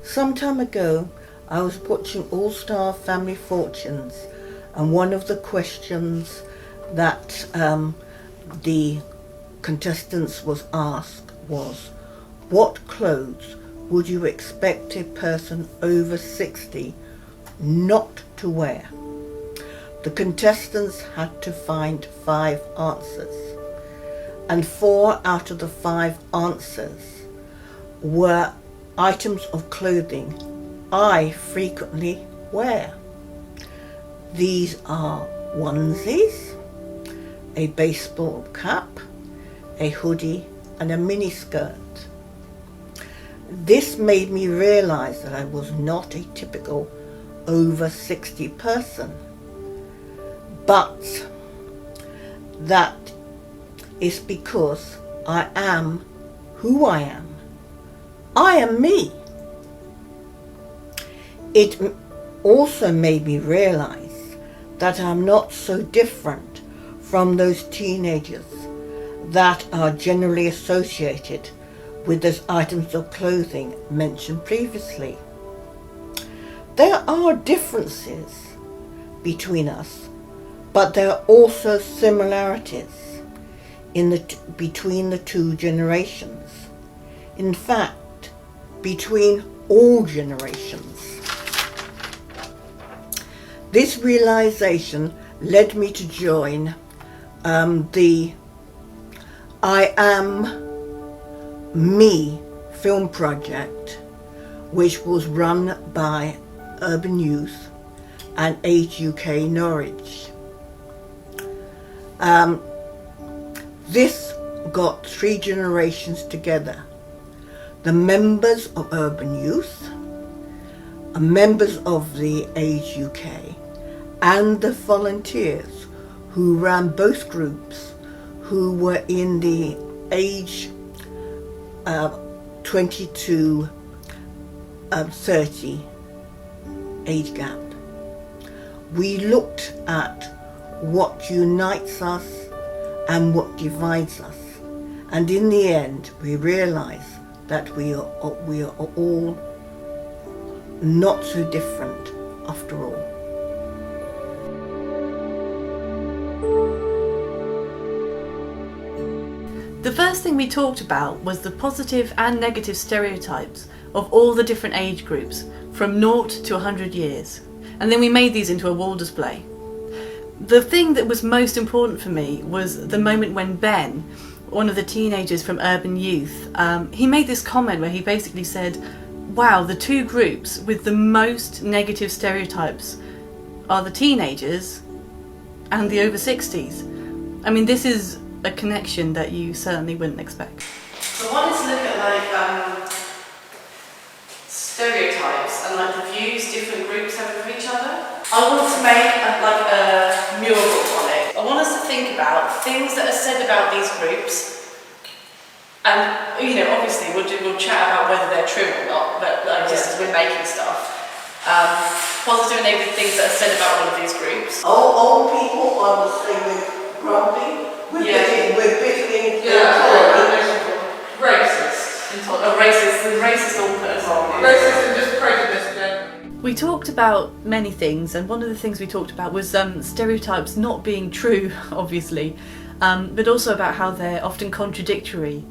Some time ago, I was watching All Star Family Fortunes, and one of the questions that the contestants was asked was, what clothes would you expect a person over 60 not to wear? The contestants had to find 5 answers, and 4 out of the 5 answers were items of clothing I frequently wear. These are onesies, a baseball cap, a hoodie, and a miniskirt. This made me realise that I was not a typical over 60 person, but that is because I am who I am. I am me. It also made me realise that I'm not so different from those teenagers that are generally associated with those items of clothing mentioned previously. There are differences between us, but there are also similarities between the 2 generations. In fact, between all generations. This realization led me to join the I Am Me film project, which was run by Urban Youth and Age UK Norwich. This got 3 generations together. The members of Urban Youth, members of the Age UK, and the volunteers who ran both groups, who were in the age 22 30 age gap. We looked at what unites us and what divides us, and in the end we realized that we are all not so different after all. The first thing we talked about was the positive and negative stereotypes of all the different age groups from 0 to 100 years, and then we made these into a wall display. The thing that was most important for me was the moment when Ben, one of the teenagers from Urban Youth, he made this comment where he basically said, wow, the 2 groups with the most negative stereotypes are the teenagers and the over 60s. I mean, this is a connection that you certainly wouldn't expect. So I wanted to look at stereotypes and the views different groups have of each other. I want to make a mural on it. I want us to think about things that are said about these groups, and obviously we'll chat about whether they're true or not, but just as we're making stuff. Positive and negative things that are said about all of these groups. Old people are the same with grumpy. We're bickering. Racist all put us on. Racist and just prejudice again. We talked about many things, and one of the things we talked about was stereotypes not being true, obviously, but also about how they're often contradictory,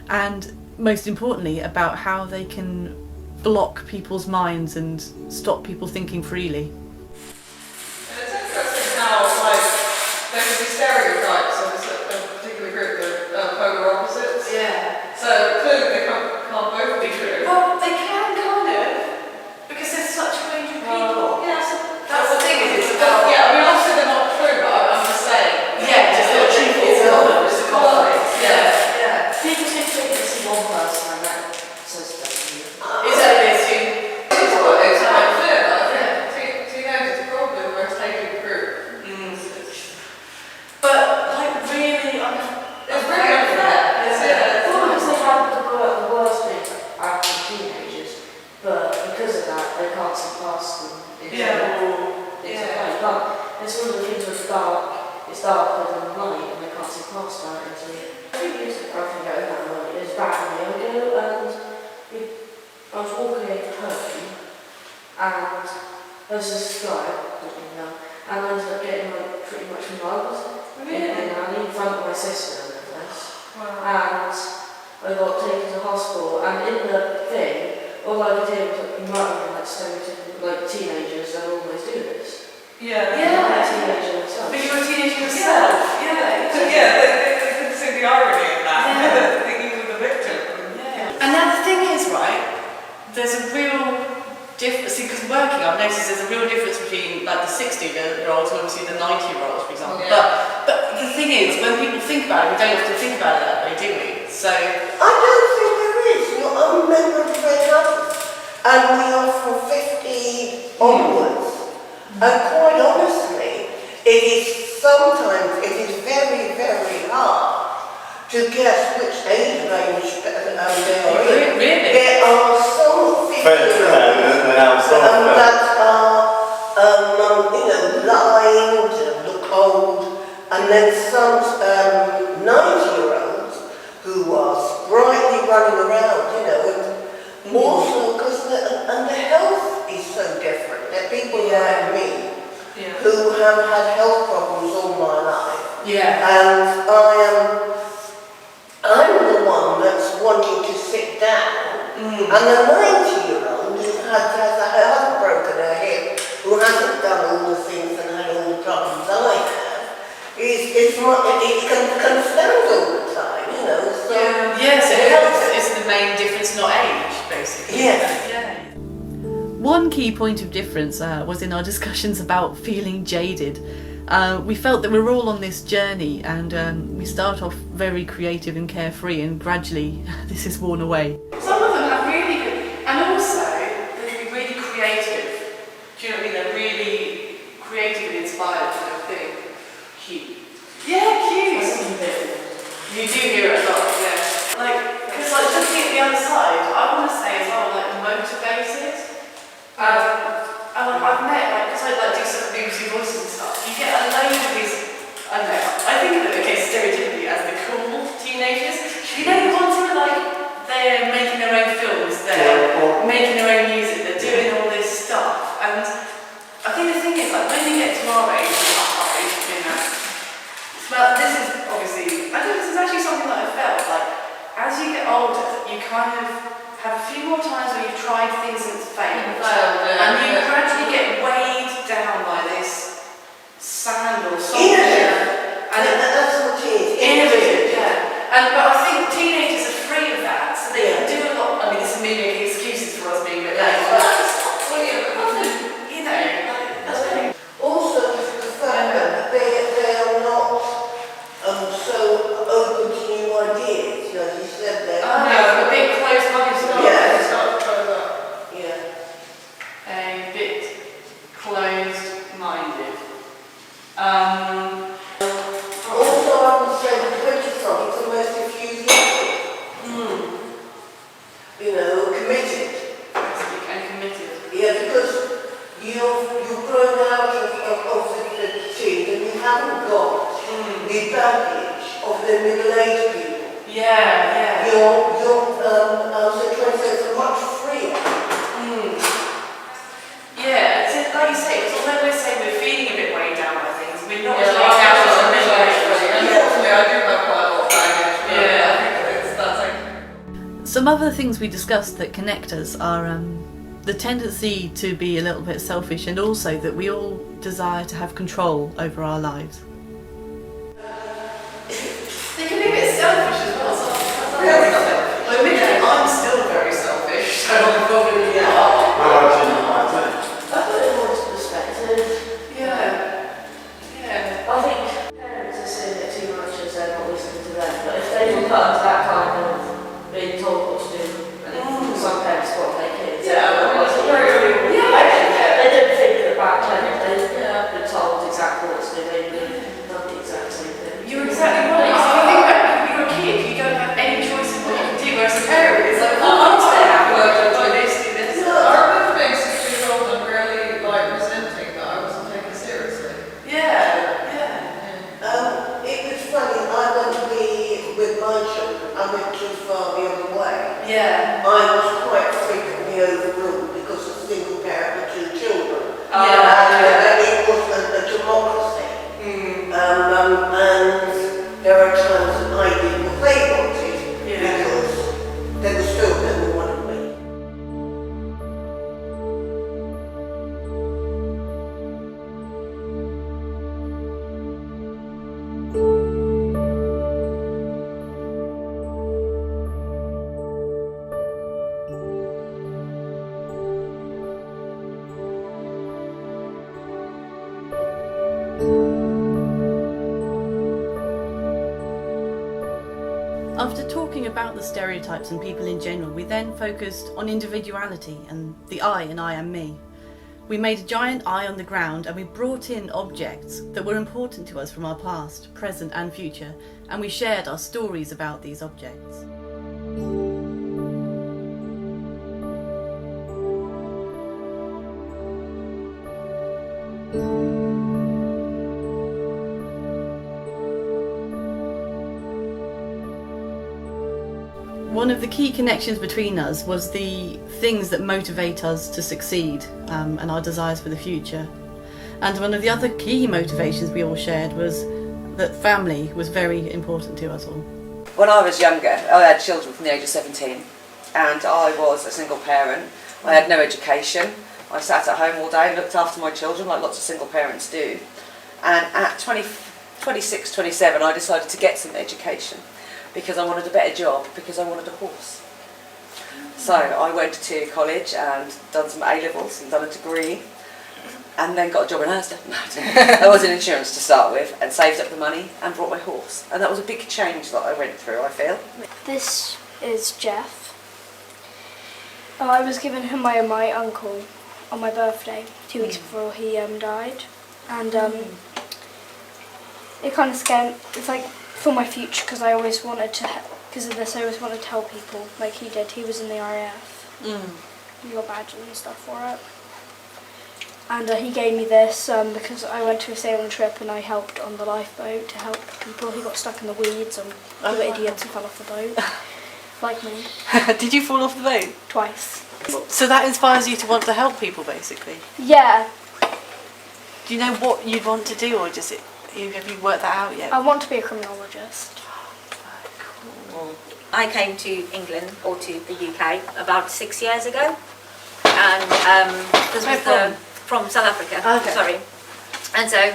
and most importantly about how they can block people's minds and stop people thinking freely. And it's interesting how there can be stereotypes of a particular group of polar opposites. Yeah. So clearly they can't both be true. Well, they can kind of, because there's such a range of people. Yeah, That's the thing, it's about... yeah, I mean obviously they're not true, but I'm just saying. Yeah, just the truth is a conflict. Yeah. People seem to think this is one person and that says that. Exactly, It's quite clear, was this guy, and I ended up getting like pretty much mugged. In front of my sister and everything. Wow. And I got taken to hospital, and in the thing, all I could hear was like muttering like stereotypical like teenagers that always do this. Yeah. I'm a teenager myself. But you're a teenager yourself. Yeah, they couldn't see the irony in that. Yeah. That you were the victim. Yeah. And now the thing is, right, there's a real difference, because working, I've noticed there's a real difference between like the 60-year-olds and obviously the 90-year-olds, for example. Yeah. But the thing is, when people think about it, we don't often think about it that way, do we? So, I don't think there is. I'm a member of Red Others, and we are from 50 onwards. And quite honestly, it is very, very hard to guess which age range they are in. Really? There are some 50 that are, lined and look old, and then some 90-year-olds who are sprightly running around, and more so because the health is so different. There are people like me who have had health problems all my life. yeah. And I'm the one that's wanting to sit down, and the 90-year-old who hasn't broken her hip, who hasn't done all the things and had all the problems I have, it can stand all the time, So Yeah, so health is the main difference, not age, basically. Yes. Yeah. One key point of difference was in our discussions about feeling jaded. We felt that we're all on this journey, and we start off very creative and carefree, and gradually this is worn away. Some of them have really good, and also they can be really creative. Do you know what I mean? They're really creative and inspired kind of thing. Cute. Yeah, cute. You do hear it a lot, yeah. Because looking at the other side, I want to say as well, motivated. And I've met, because I do some BBC voices and stuff, you get a load of these, I don't know, I think of them, stereotypically as the cool teenagers. The ones who are they're making their own films, they're making their own music, they're doing all this stuff. And I think the thing is, when you get to our age, well, this is obviously, I think this is actually something that I felt, as you get older, you kind of have a few more times where you've tried things and it's failed. And you gradually get weighed down by this sand or something. And that's what it is. Innovative, yeah. But I think teenagers are free of that, so they can do a lot. I mean, this is me making excuses for us being a bit late. Also, the fact that they are not so open to new ideas, as you said there. A bit close-minded. Yeah. A bit closed-minded. Also, I would say the 20-somethings are most enthusiastic. Committed. And committed. Yeah, because you've grown out of the teens and you haven't got the baggage of the middle-aged people. Yeah. Your 20s are much freer. Yeah, it's like you say, because although we say we're feeling a bit weighed down by things, we're not Yeah, weighed down by the unfortunately, I do have quite a lot of baggage. Yeah. I think that's Some other things we discussed that connect us are the tendency to be a little bit selfish, and also that we all desire to have control over our lives. They can be a bit selfish as well. I'm still very selfish, so I'm probably I put it more into perspective. Yeah. I think parents are seeing it too much as they're not listening to them. But if they can cut into that kind of being told what to do, and some parents got their kids. They don't think that back then they've been told exactly what to do, they've done the exact same thing. You're exactly right. So you think about when you're a kid, you don't have any choice in what you can do, whereas a parent is like, oh, what's going to happen? Do this. I remember being 6 years old and really resenting that I wasn't taken seriously. Yeah. It was funny, I went to be with my children, I went too far the other way. Yeah. I was quite frequently overruled because of single parent with 2 children. Yeah. After talking about the stereotypes and people in general, we then focused on individuality and the I in I am me. We made a giant eye on the ground and we brought in objects that were important to us from our past, present and future, and we shared our stories about these objects. One of the key connections between us was the things that motivate us to succeed and our desires for the future. And one of the other key motivations we all shared was that family was very important to us all. When I was younger, I had children from the age of 17 and I was a single parent. I had no education. I sat at home all day and looked after my children like lots of single parents do. And at 26, 27, I decided to get some education because I wanted a better job, because I wanted a horse. So I went to college and done some A-levels and done a degree and then got a job in Asda. I was in insurance to start with and saved up the money and brought my horse. And that was a big change that I went through, I feel. This is Jeff. I was given him by my uncle on my birthday 2 weeks before he died, and it kind of scared. It's like for my future because I always wanted to. Because of this, I always wanted to tell people like he did. He was in the RAF. He got badges and stuff for it. And he gave me this because I went to a sailing trip and I helped on the lifeboat to help people. He got stuck in the weeds and they were idiots and fell off the boat, like me. Did you fall off the boat? Twice. So that inspires you to want to help people, basically. Yeah, Do you know what you'd want to do, or have you worked that out yet? I want to be a criminologist. Cool. I came to England or to the UK about 6 years ago, and this was from South Africa. Okay. Sorry, and so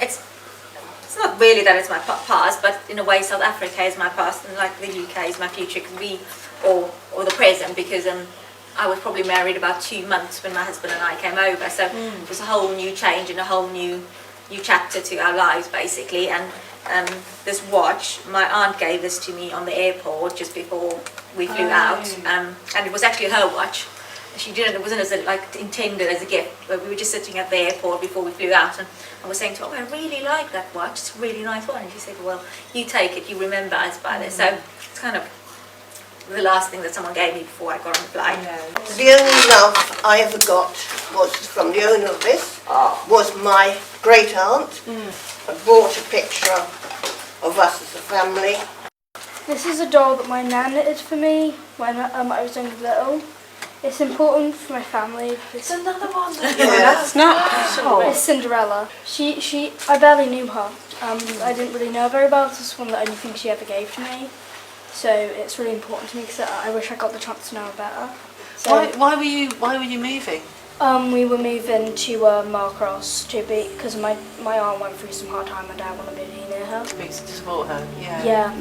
it's not really that it's my past, but in a way South Africa is my past, and like the UK is my future, because or the present, because I was probably married about 2 months when my husband and I came over, so it was a whole new change and a whole new chapter to our lives, basically. And this watch, my aunt gave this to me on the airport just before we flew out, and it was actually her watch. She didn't. It wasn't intended as a gift. But we were just sitting at the airport before we flew out, and I was saying to her, "Oh, I really like that watch. It's a really nice one." And she said, "Well, you take it. You remember us by this." So it's kind of the last thing that someone gave me before I got on the flight. The only love I ever got was from the owner of this, was my great aunt. I brought a picture of us as a family. This is a doll that my nan knitted for me when I was only little. It's important for my family. It's another one. That's It's Cinderella. I barely knew her. I didn't really know her very well. This is one of the only things she ever gave to me. So it's really important to me because I wish I got the chance to know her better. So, Why were you moving? we were moving to Marcross because my aunt went through some hard time and I didn't want to be near her. To support her. Yeah.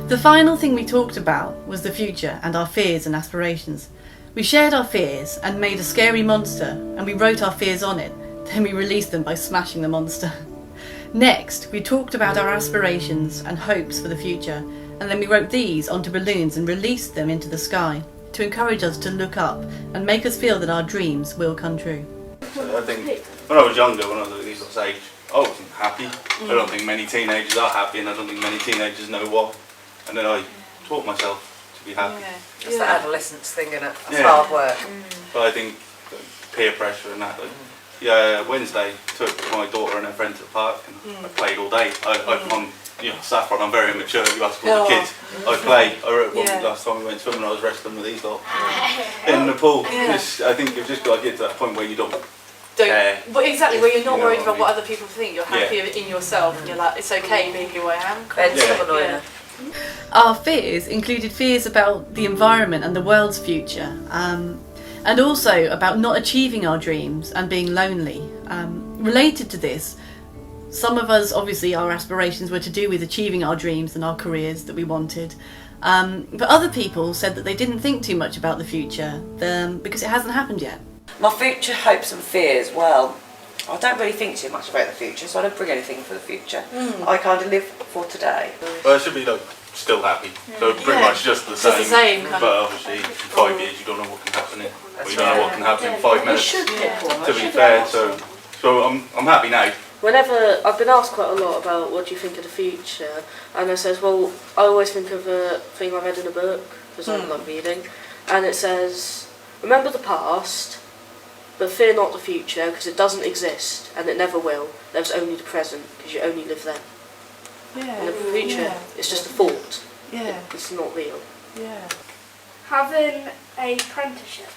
The final thing we talked about was the future and our fears and aspirations. We shared our fears and made a scary monster, and we wrote our fears on it. Then we released them by smashing the monster. Next, we talked about our aspirations and hopes for the future, and then we wrote these onto balloons and released them into the sky to encourage us to look up and make us feel that our dreams will come true. I think when I was younger, when I was at these sorts of age, I wasn't happy. I don't think many teenagers are happy, and I don't think many teenagers know why. And then I taught myself to be happy. It's that adolescence thing, innit? It's Yeah. hard work. But I think peer pressure and that. Like, yeah, Wednesday took my daughter and her friend to the park and I played all day. I'm Saffron, I'm very immature. You ask all the kids. I play. I wrote one last time we went swimming. I was wrestling with these lot in the pool. I think you've just got to get to that point where you don't care. But exactly, where you're not You know worried what about I what other people think. You're happier in yourself, and you're like, it's okay being who I am. Our fears included fears about the environment and the world's future, and also about not achieving our dreams and being lonely. Related to this, some of us, obviously, our aspirations were to do with achieving our dreams and our careers that we wanted. But other people said that they didn't think too much about the future because it hasn't happened yet. My future hopes and fears, well, I don't really think too much about the future, so I don't bring anything for the future. I kind of live for today. Well, I should be still happy. So pretty much just the same. Kind but obviously, in 5 years you don't know what can happen you don't know what can happen in 5 minutes. To be fair, so I'm happy now. Whenever I've been asked quite a lot about what do you think of the future, and I says, well, I always think of a thing I read in a book because I like reading, and it says, remember the past, but fear not the future because it doesn't exist and it never will. There's only the present because you only live there. And the future is just a thought. It's not real. Having a apprenticeship.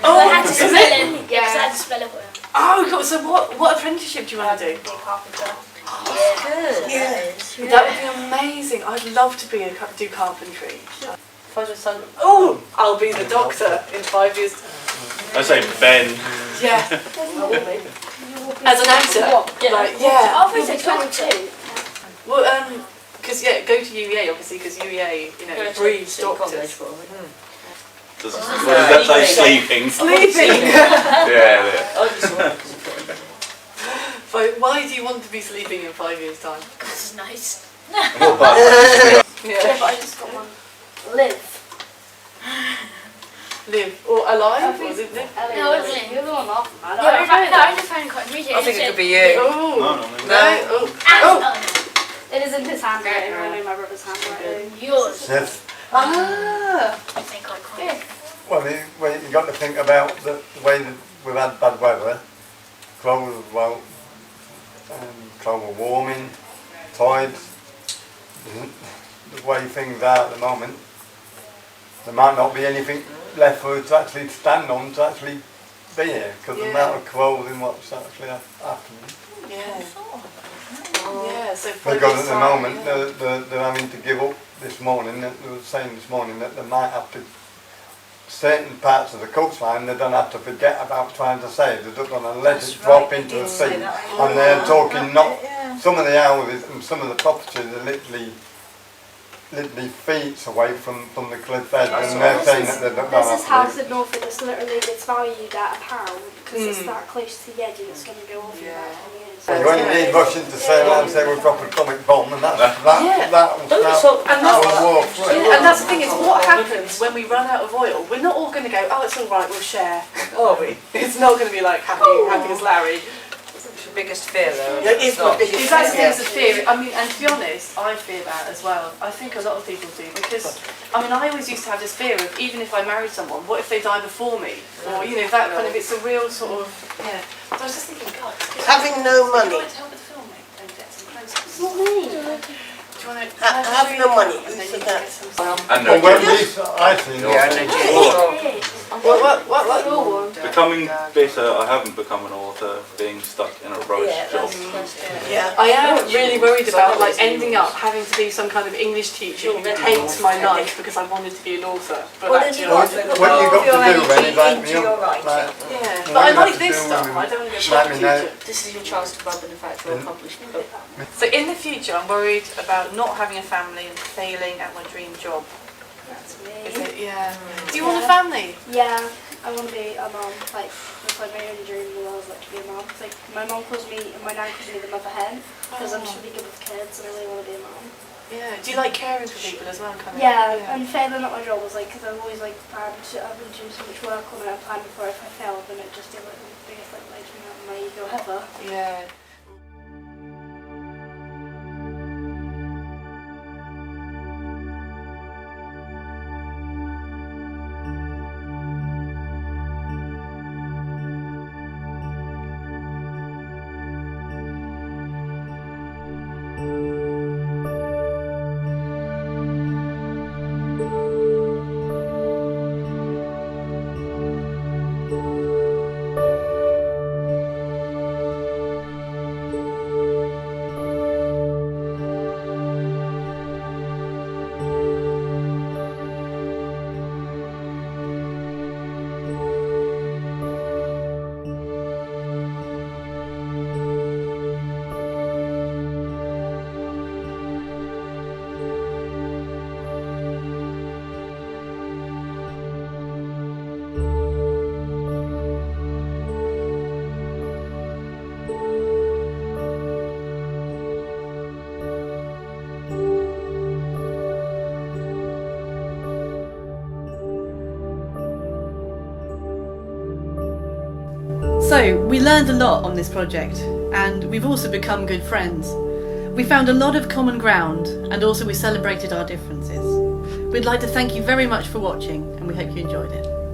I had to spell it. Yeah, I had to spell it. Oh, God, so what apprenticeship do you want to do? Carpenter. That would be amazing. I'd love to do carpentry. Oh, I'll be the doctor in 5 years. I say Ben. Yeah. As an actor. I'll be the doctor. Well, because go to UEA obviously because UEA, breeds doctors. What does that say? Sleeping. Sleeping. Yeah. But why do you want to be sleeping in 5 years' time? Because it's nice. Yeah, but I just got one. Live. Live or alive? Or live? No, it's You're the one off. I only found it quite immediate. I think it could be you. Oh. It is in his handwriting. I know my brother's handwriting. Yours. Yes. Ah. I think I can't. Well, you got to think about the way that we've had bad weather, global warming, tides, the way things are at the moment. There might not be anything left for us to actually stand on to actually be here because the amount of clothing what's actually happening. So Because at the moment they're having to give up this morning. They were saying this morning that they might have to, certain parts of the coastline they don't have to forget about trying to save. They're just going to let it drop into the sea. And they're talking some of the houses and some of the properties are literally feet away from the cliff edge, and they're saying that they're not There's this going house in Norfolk that's literally valued at £1 because it's that close to the edge and it's going to go off in about 10 years. to. You only need Russian to sail out and say we'll drop an atomic bomb, and that will walk through. And that's the thing, is what happens when we run out of oil? We're not all going to go, oh, it's all right, we'll share, are we? It's not going to be like happy as Larry. Biggest fear though. It is my biggest fear. It's a fear. I mean, and to be honest, I fear that as well. I think a lot of people do because, I mean, I always used to have this fear of even if I married someone, what if they die before me? Or that kind of. It's a real sort of. So I was just thinking, God. Having no money. To help with the filming, then get some clothes. Not me. Do you want to have no money. And then So you can that- get some. And Well, when we, I think, What? becoming bitter, I haven't become an author, being stuck in a rush job. I am really worried about ending up having to be some kind of English teacher who hates my life because I wanted to be an author. But actually, what you got to do when you like me up, but I like this stuff. I don't want to be a teacher. This is your chance to rub in the fact you're accomplished. So in the future, I'm worried about not having a family and failing at my dream job. That's me. Is it? Yeah. Do you want a family? Yeah, I want to be a mom. It's my only dream in the world is to be a mom. My mom calls me, and my nan calls me the mother hen because I'm just really good with kids and I really want to be a mom. Yeah. Do you like caring for people as well? Yeah, and failing at my job was because I've always planned. I've been doing so much work on it. I planned before if I failed, then it just did the biggest raging out of my ego ever. Yeah. So, we learned a lot on this project, and we've also become good friends. We found a lot of common ground, and also we celebrated our differences. We'd like to thank you very much for watching, and we hope you enjoyed it.